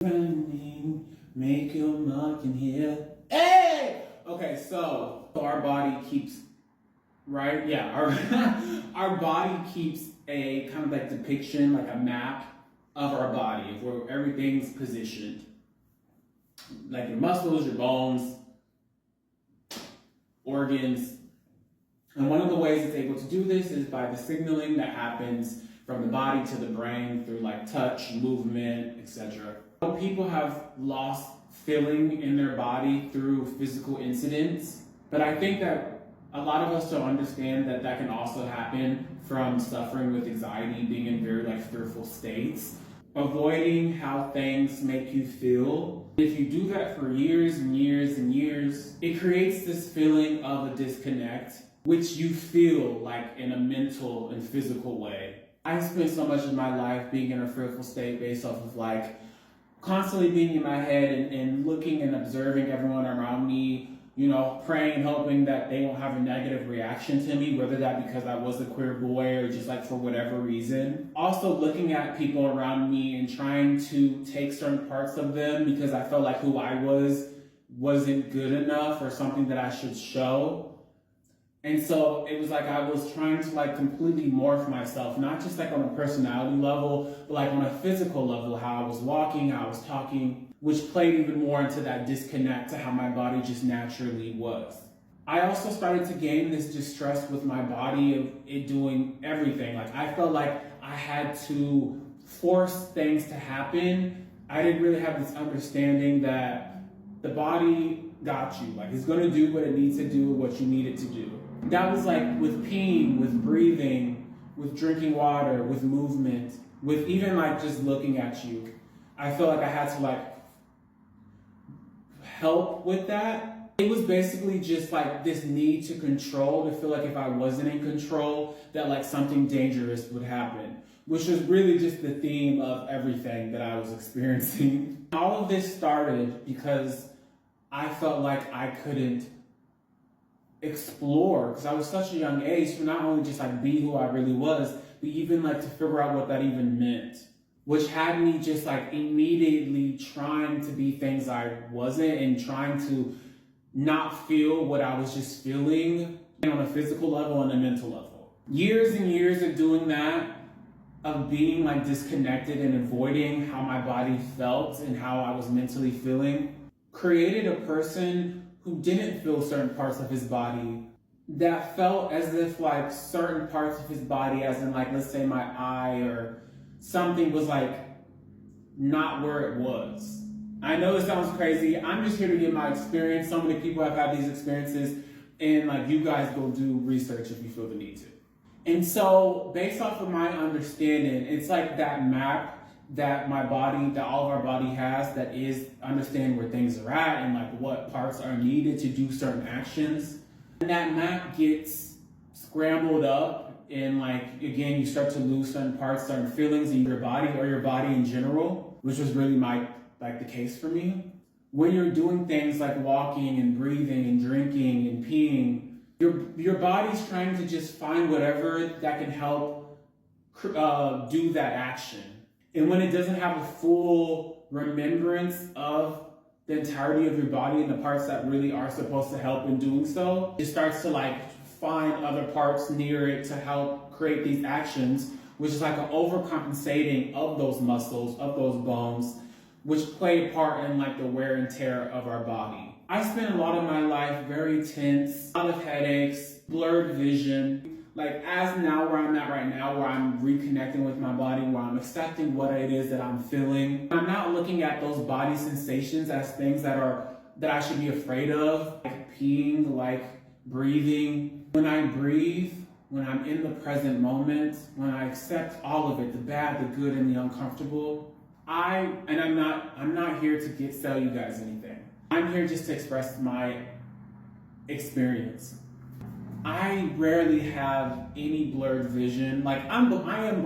Running, make your mark in here. Hey! Okay, so our body keeps, right? Yeah, our body keeps a kind of like depiction, like a map of our body, of where everything's positioned. Like your muscles, your bones, organs. And one of the ways it's able to do this is by the signaling that happens from the body to the brain through like touch, movement, etc. People have lost feeling in their body through physical incidents, but I think that a lot of us don't understand that that can also happen from suffering with anxiety, being in very like fearful states, avoiding how things make you feel. If you do that for years and years and years, it creates this feeling of a disconnect, which you feel like in a mental and physical way. I spent so much of my life being in a fearful state based off of like constantly being in my head and looking and observing everyone around me, you know, praying and hoping that they won't have a negative reaction to me, whether that because I was a queer boy or just like for whatever reason. Also looking at people around me and trying to take certain parts of them because I felt like who I wasn't good enough or something that I should show. And so it was like I was trying to like completely morph myself, not just like on a personality level, but like on a physical level, how I was walking, how I was talking, which played even more into that disconnect to how my body just naturally was. I also started to gain this distrust with my body of it doing everything. Like I felt like I had to force things to happen. I didn't really have this understanding that the body got you. Like it's gonna do what it needs to do, what you need it to do. That was like with peeing, with breathing, with drinking water, with movement, with even like just looking at you. I felt like I had to like help with that. It was basically just like this need to control, to feel like if I wasn't in control, that like something dangerous would happen, which was really just the theme of everything that I was experiencing. All of this started because I felt like I couldn't explore because I was such a young age to not only just like be who I really was, but even like to figure out what that even meant, which had me just like immediately trying to be things I wasn't and trying to not feel what I was just feeling on a physical level and a mental level. Years and years of doing that, of being like disconnected and avoiding how my body felt and how I was mentally feeling, created a person who didn't feel certain parts of his body, that felt as if like certain parts of his body, as in like, let's say my eye or something was like not where it was. I know it sounds crazy. I'm just here to give my experience. So many people have had these experiences and like you guys go do research if you feel the need to. And so based off of my understanding, it's like that map that my body, that all of our body has, that is understand where things are at and like what parts are needed to do certain actions. And that map gets scrambled up and like, again, you start to lose certain parts, certain feelings in your body or your body in general, which was really the case for me. When you're doing things like walking and breathing and drinking and peeing, your body's trying to just find whatever that can help do that action. And when it doesn't have a full remembrance of the entirety of your body and the parts that really are supposed to help in doing so, it starts to like find other parts near it to help create these actions, which is like an overcompensating of those muscles, of those bones, which play a part in like the wear and tear of our body. I spent a lot of my life very tense, a lot of headaches, blurred vision. Like as now where I'm at right now, where I'm reconnecting with my body, where I'm accepting what it is that I'm feeling. I'm not looking at those body sensations as things that I should be afraid of, like peeing, like breathing. When I breathe, when I'm in the present moment, when I accept all of it, the bad, the good, and the uncomfortable, I'm not here to sell you guys anything. I'm here just to express my experience. I rarely have any blurred vision. Like I am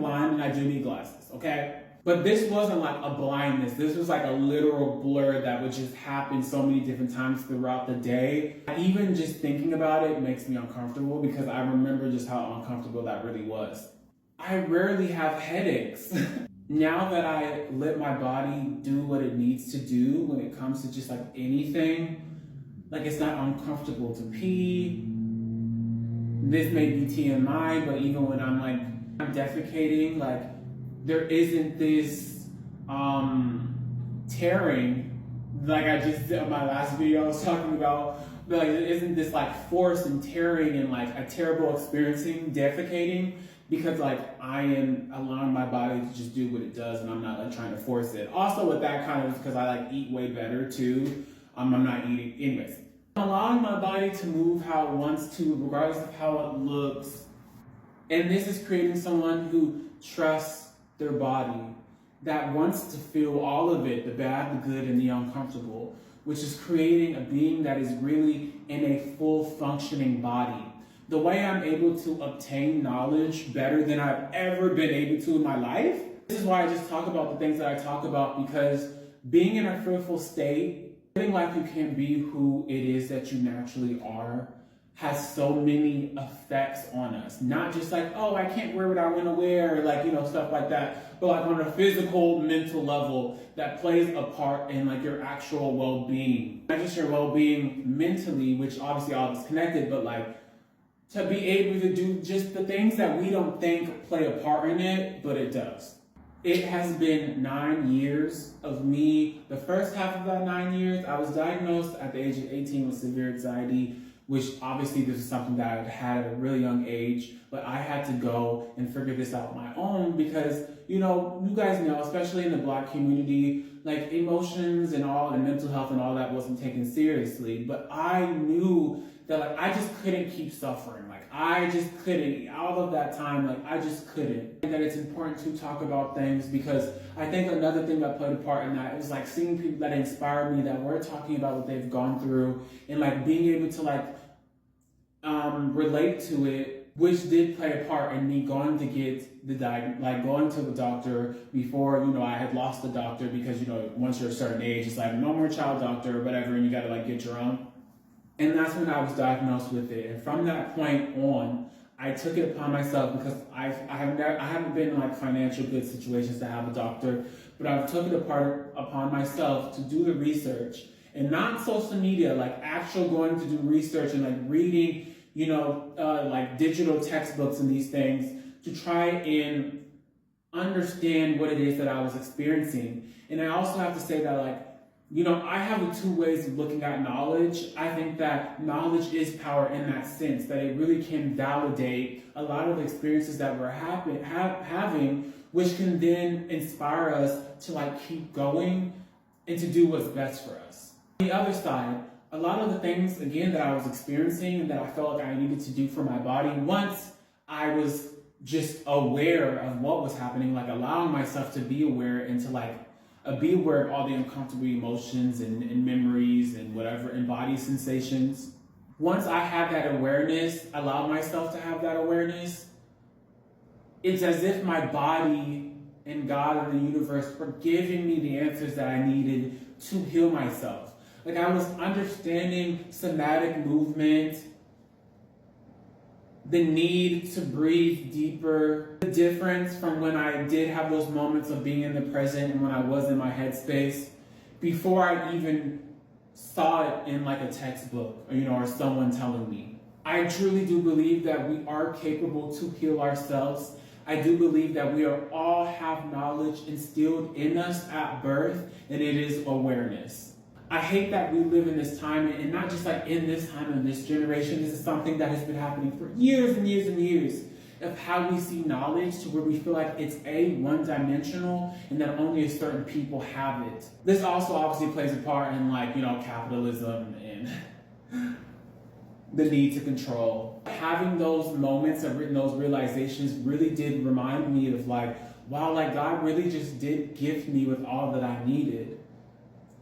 blind and I do need glasses, okay? But this wasn't like a blindness. This was like a literal blur that would just happen so many different times throughout the day. Even just thinking about it makes me uncomfortable because I remember just how uncomfortable that really was. I rarely have headaches. Now that I let my body do what it needs to do when it comes to just like anything, like it's not uncomfortable to pee. This may be TMI, but even when I'm defecating, like there isn't this tearing, like I just did on my last video I was talking about, but like there isn't this like force and tearing and like a terrible experiencing defecating, because like I am allowing my body to just do what it does and I'm not like trying to force it. Also with that kind of, because I like eat way better too, I'm not eating anyways. I'm allowing my body to move how it wants to, regardless of how it looks. And this is creating someone who trusts their body, that wants to feel all of it, the bad, the good, and the uncomfortable, which is creating a being that is really in a full functioning body. The way I'm able to obtain knowledge better than I've ever been able to in my life. This is why I just talk about the things that I talk about, because being in a fearful state, feeling like you can't be who it is that you naturally are, has so many effects on us. Not just like, oh, I can't wear what I want to wear, like, you know, stuff like that, but like on a physical, mental level that plays a part in like your actual well-being. Not just your well-being mentally, which obviously all is connected, but like to be able to do just the things that we don't think play a part in it, but it does. It has been 9 years of me. The first half of that 9 years, I was diagnosed at the age of 18 with severe anxiety, which obviously this is something that I had at a really young age, but I had to go and figure this out on my own because, you know, you guys know, especially in the Black community, like emotions and all, and mental health and all that wasn't taken seriously. But I knew that like I just couldn't keep suffering. Like I just couldn't. All of that time, like I just couldn't. And that it's important to talk about things, because I think another thing that played a part in that is like seeing people that inspire me, that were talking about what they've gone through, and like being able to like relate to it, which did play a part in me going to get the going to the doctor before, you know, I had lost the doctor, because, you know, once you're a certain age, it's like no more child doctor or whatever, and you got to like get your own. And that's when I was diagnosed with it. And from that point on, I took it upon myself, because I haven't been in like financial good situations to have a doctor, but I've took it upon myself to do the research, and not social media, like actual going to do research and like reading, you know, like digital textbooks and these things to try and understand what it is that I was experiencing. And I also have to say that, like, you know, I have two ways of looking at knowledge. I think that knowledge is power in that sense, that it really can validate a lot of the experiences that we're having, which can then inspire us to like keep going and to do what's best for us. On the other side, a lot of the things, again, that I was experiencing and that I felt like I needed to do for my body, once I was just aware of what was happening, like allowing myself to be aware and to like be aware of all the uncomfortable emotions and memories and whatever, and body sensations. Once I had that awareness, allowed myself to have that awareness, it's as if my body and God and the universe were giving me the answers that I needed to heal myself. Like I was understanding somatic movement, the need to breathe deeper, the difference from when I did have those moments of being in the present and when I was in my headspace, before I even saw it in like a textbook, or, you know, or someone telling me. I truly do believe that we are capable to heal ourselves. I do believe that we are all have knowledge instilled in us at birth, and it is awareness. I hate that we live in this time, and not just like in this time, in this generation. This is something that has been happening for years and years and years, of how we see knowledge to where we feel like it's one-dimensional and that only a certain people have it. This also obviously plays a part in like, you know, capitalism and the need to control. Having those moments and those realizations really did remind me of like, wow, like God really just did gift me with all that I needed.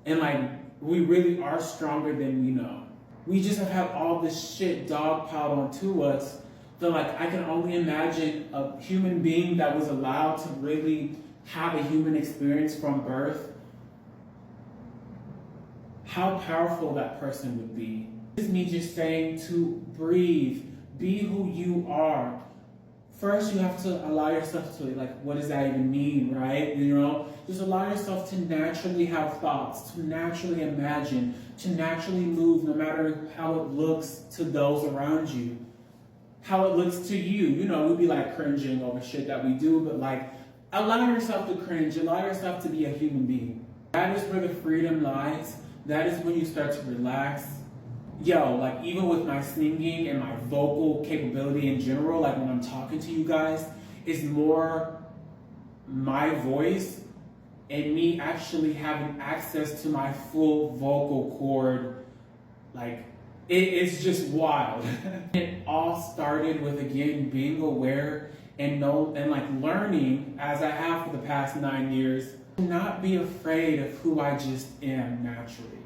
And like, we really are stronger than we know. We just have had all this shit dogpiled onto us that like I can only imagine a human being that was allowed to really have a human experience from birth, how powerful that person would be. It's me just saying to breathe, be who you are, first you have to allow yourself to, like, what does that even mean, right? You know, just allow yourself to naturally have thoughts, to naturally imagine, to naturally move, no matter how it looks to those around you, how it looks to you. You know, we'd be like cringing over shit that we do, but like, allow yourself to cringe, allow yourself to be a human being. That is where the freedom lies. That is when you start to relax. Yo, like, even with my singing and my vocal capability in general, like when I'm talking to you guys, it's more my voice and me actually having access to my full vocal cord. Like, it's just wild. It all started with, again, being aware and like learning, as I have for the past 9 years, to not be afraid of who I just am naturally.